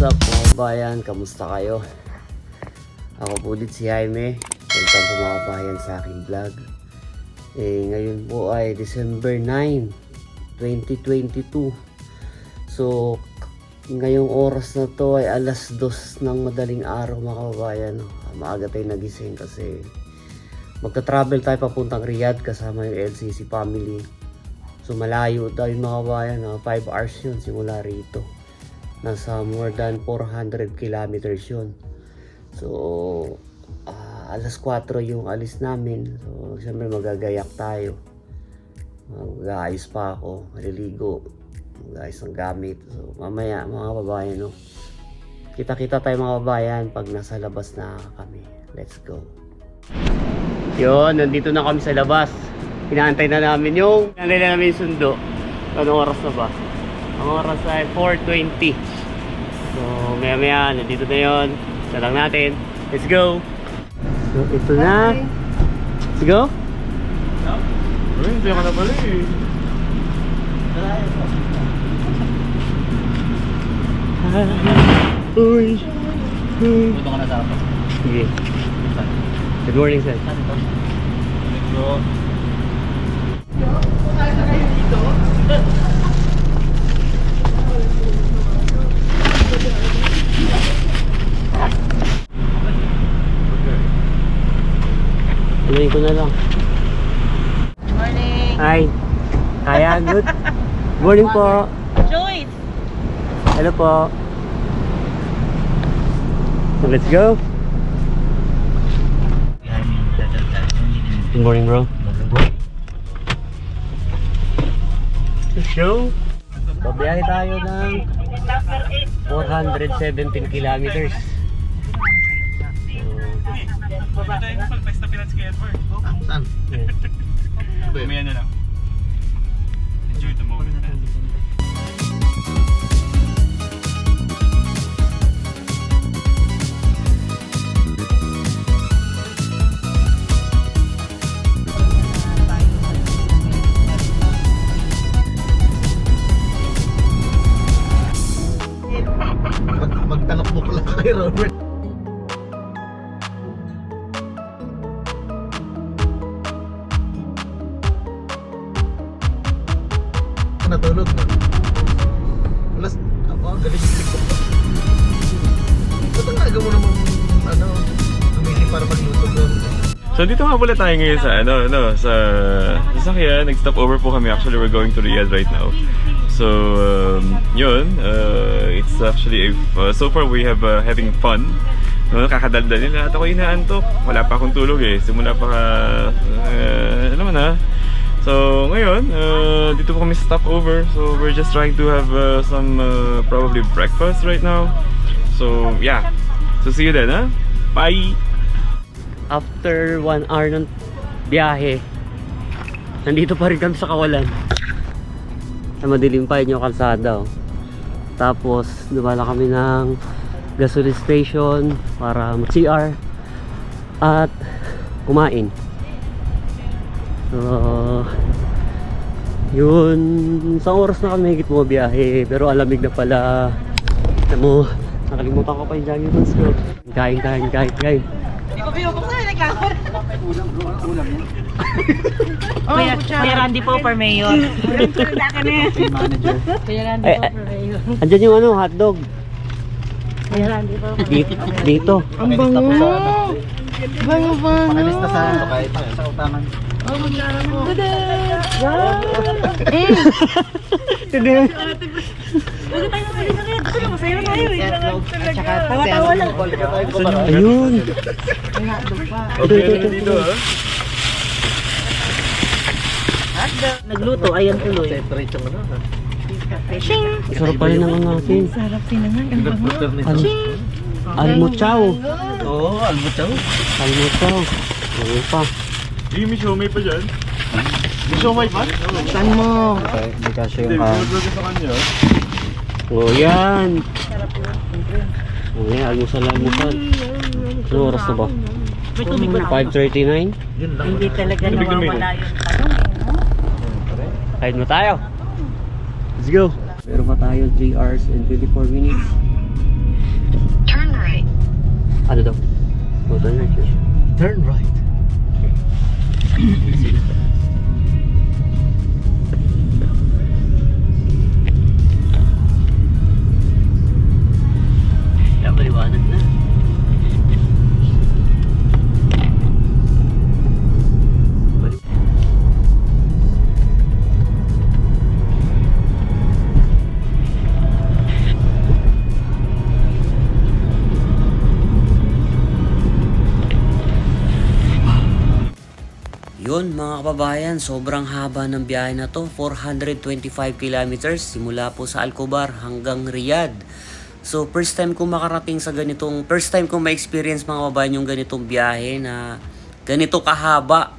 What's up mga kabayan? Kamusta kayo? Ako po ulit si Jaime. Welcome po mga kabayan sa aking vlog. Ngayon po ay December 9, 2022. So, ngayong oras na to ay alas 2 ng madaling araw mga kabayan. Maaga tayo nagising kasi magta-travel tayo papuntang Riyadh kasama yung LCC family. So, malayo tayo mga kabayan. 5 hours yun simula rito. Nasa more than 400 kilometers yun. So, alas 4 yung alis namin. So, siyempre magagayak tayo. Mag-aayos pa ako. Maliligo. Mag-aayos ng gamit. So, mamaya mga kababayan, no? Kita-kita tayo mga kababayan pag nasa labas na kami. Let's go. Yun, nandito na kami sa labas. Inaantay na namin yung sundo. Anong oras na ba? Ang oras ay 4:20. So maya nandito na yun. Isa lang natin. Let's go. So ito na. Let's go. Hindi ka na pala eh. Uy. Punta ka na sa akin. Sige. Good morning, sir. Bro. Tuloy ko na lang. Morning. Hi. Kaya, good. Morning po. Joyce. Hello po. So, let's go. Good morning, bro. Let's go. Babiyahe tayo ng 417 kilometers. Saan? Mamaya na lang. Enjoy the moment, man. Magtanok mo pala kay Robert. Natulog na. Alas, galing-galing ko. Ba't ang aga mo naman, gumising para magluto doon? So dito nga pala tayo ngayon sa sa sasakyan. Nag-stop over po kami. Actually, we're going to Riyadh right now. So yun, it's actually so far we have having fun. Nakakadaldal nila at ako inaantok. Wala pa akong tulog eh. Simula pa So ngayon, dito po kami stop over. So we're just trying to have some probably breakfast right now. So yeah. So see you then, huh? Bye. After 1 hour ng biyahe, nandito pa rin kami sa Kawalan. Madilim pa yun yung kalsada. Tapos dumala kami ng gasoline station para mag-CR at kumain. So yun, isang oras na kami higit mo biyahe, pero alamig na pala. Nakalimutan ko pa yung jogging pants ko. Kain. Di ba pinupok na nagkakot? Ulam yan. Kuya Randy po for mayor. Manager. Kuya Randy po for mayor. Andyan yung hotdog. Kuya Randy po for mayor. Dito. Ang bango. Bango. Makalis na sa kahit sa utangan. Oh, magkara mo. Hindi. Huwag tayo magkakit. Ito lang, masaya na tayo eh. Tawa-tawa lang. Ayun. Okay, dito ha. Nagluto, ayan tuloy. Separate yung Shing! Sarap pala naman natin. Sarap sinaman. Ang bango. Almuchaw. Oo, almuchaw. Almuchaw. Ano pa? May siomay pa dyan. May siomay pa? Saan mo? Okay, hindi kasi Hindi, yung binulog sa kanya. Oh, yan. Okay, almusal. Ano oras na ba? 5:39. Yun lang. Hindi talaga nawawala yung tanong. Kain mo tayo. Let's go. Meron pa tayo 3 hours and 24 minutes. Ano daw? Turn right yun. Turn right. Kaya maliwanag na. Yun mga kababayan, sobrang haba ng biyahe na to, 425 kilometers simula po sa Alcobar hanggang Riyadh. So first time ko makarating sa ganitong, first time ko ma-experience mga kababayan yung ganitong biyahe na ganito kahaba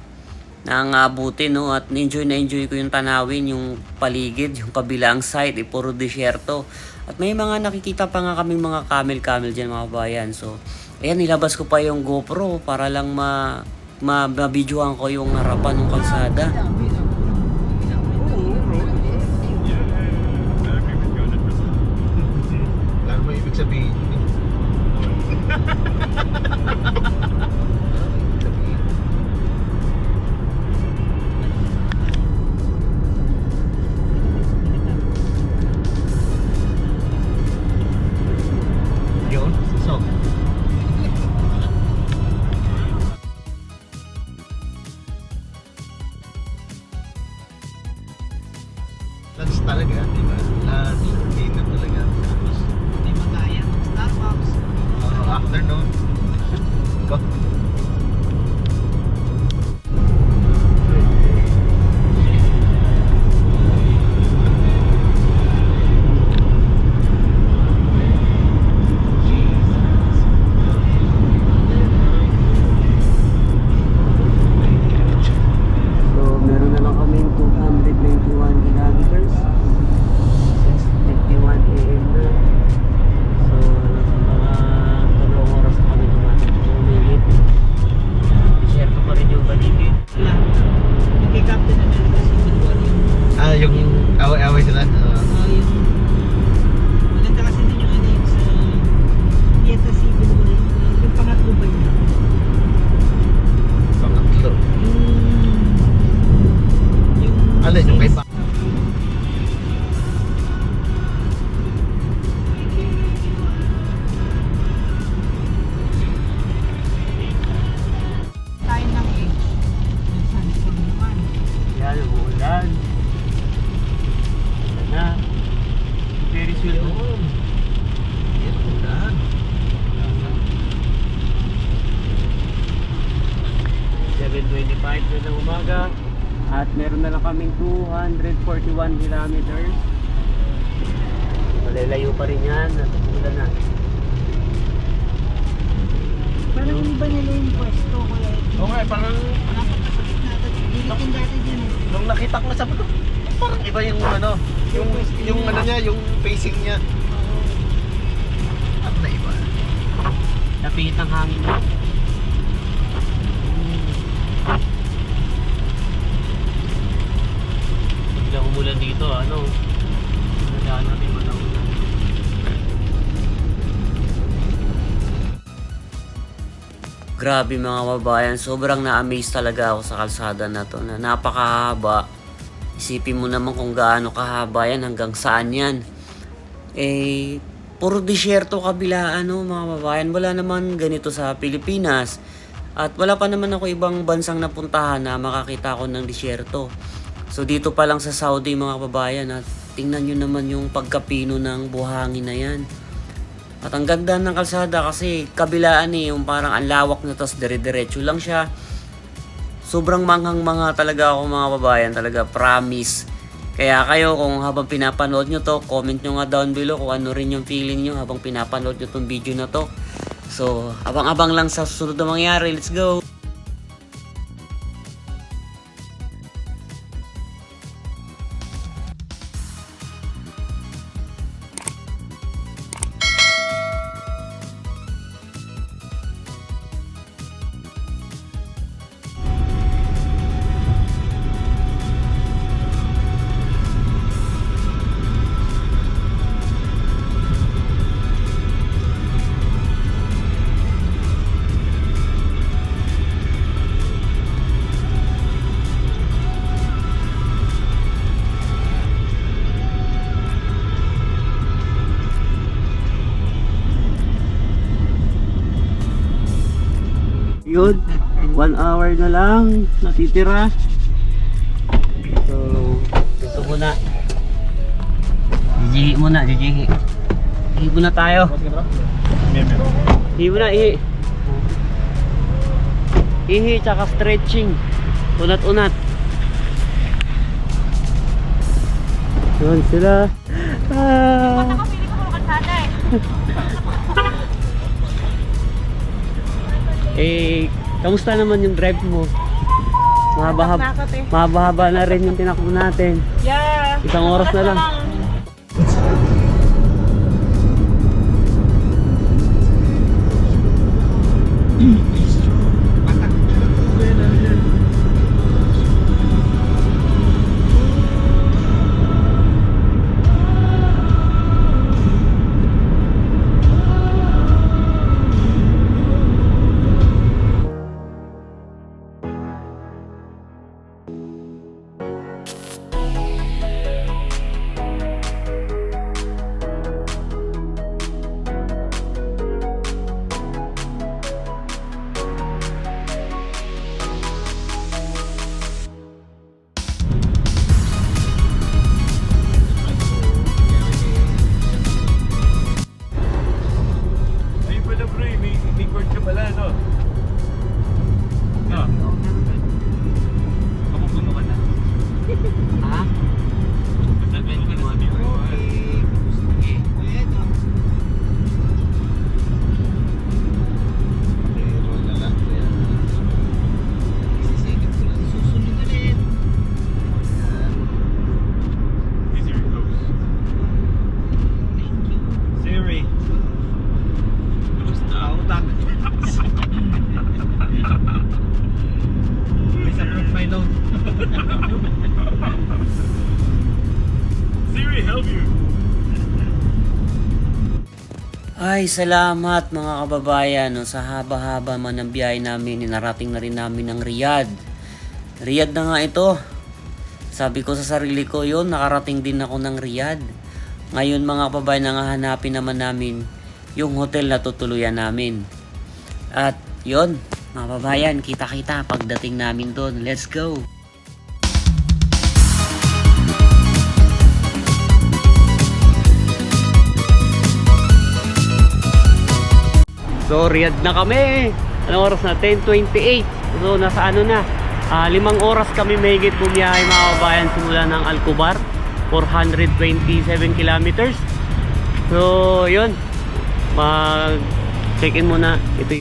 na ang abutin, no? At na-enjoy ko yung tanawin, yung paligid, yung kabilang side, puro disyerto. At may mga nakikita pa nga kaming mga camel dyan mga kababayan. So ayan, nilabas ko pa yung GoPro para lang mabidyohan ko yung harapan ng kalsada. Alam mo ibig sabihin? Yun, so lunch talaga, di ba? Lunch, dinner talaga. Tapos, di magaya ng Starbucks. Afternoon. Go. So, meron na lang kami 221 kilometers. 6:51 AM na. So, nasa mga 2 oras na kami dumating. Umilit. Disyerto pa rin yung paligid. Kay Captain America si Manuel yung Yung away-away sila. yung maganda kasi din yung ano yung sa Dieta Civil War yung pangatlo ba yun? Pangatlo. Yung Alin, yung kay Pa? tayo ng age yung Samsung naman Yan, umuulan. Wala na. Very sweet. Yan, ulan. 7:25 na ng umaga. At meron na lang kaming 241 kilometers. Malalayo pa rin yan. At umulan na. parang iba nila yung pwesto kuya Oo nga, parang dapat nasabit natin dilitin dati dyan nung nakita ko na sabi ko, parang iba yung ano, yung ano niya, yung facing niya. At na iba. Napingit ang hangin mo. Biglang umulan dito, ano? Nadaan natin walang ulan. Grabe mga kababayan, sobrang na-amaze talaga ako sa kalsada na to na napakahaba. Isipin mo naman kung gaano kahaba yan, hanggang saan yan. Eh, puro disyerto kabila mga kababayan. Wala naman ganito sa Pilipinas. At wala pa naman ako ibang bansang napuntahan na makakita ko ng disyerto. So dito pa lang sa Saudi mga kababayan, at tingnan nyo naman yung pagkapino ng buhangin na yan. At ang ganda ng kalsada kasi kabilaan yung parang ang lawak na, tas dire-diretso lang siya. Sobrang manghang-manga talaga ako mga kababayan, talaga promise. Kaya kayo kung habang pinapanood nyo to, comment nyo nga down below kung ano rin yung feeling nyo habang pinapanood nyo tong video na to. So abang-abang lang sa susunod na mangyari. Let's go! Yun, 1 hour na lang natitira. So, ito muna. Jijihi muna, jijihi. Ihi muna tayo. Ihi muna, ihi. Ihi tsaka stretching. Unat-unat. Yun sila. Kamusta naman yung drive mo? Mahaba-haba na rin yung tinakbo natin. Yeah. Isang oras na lang. Ayun pala bro, may court ka pala, no? No? Kamukuno ka na? Ha? Sabihin ko na sabi mo. Sige. Ayan o. Pero na lang. Isisigit ko lang. Susunod ulit. Is your close? Thank you. Siri. Kamusta? Utak. May sa my load. Siri, help you! Ay, salamat mga kababayan. No? Sa haba-haba man ng biyahe namin, inarating na rin namin ng Riyadh. Riyadh na nga ito. Sabi ko sa sarili ko, yun, nakarating din ako ng Riyadh. Ngayon mga kababayan, nangahanapin naman namin yung hotel na tutuluyan namin. At yun, mga kababayan, kita-kita pagdating namin doon. Let's go! So, Riyadh na kami. Anong oras na? 10:28. So, nasa ano na? 5 oras kami mahigit bumiyahe mga kababayan simula ng Al-Kubar. 427 kilometers. So, yun. Mag-check-in muna. Ito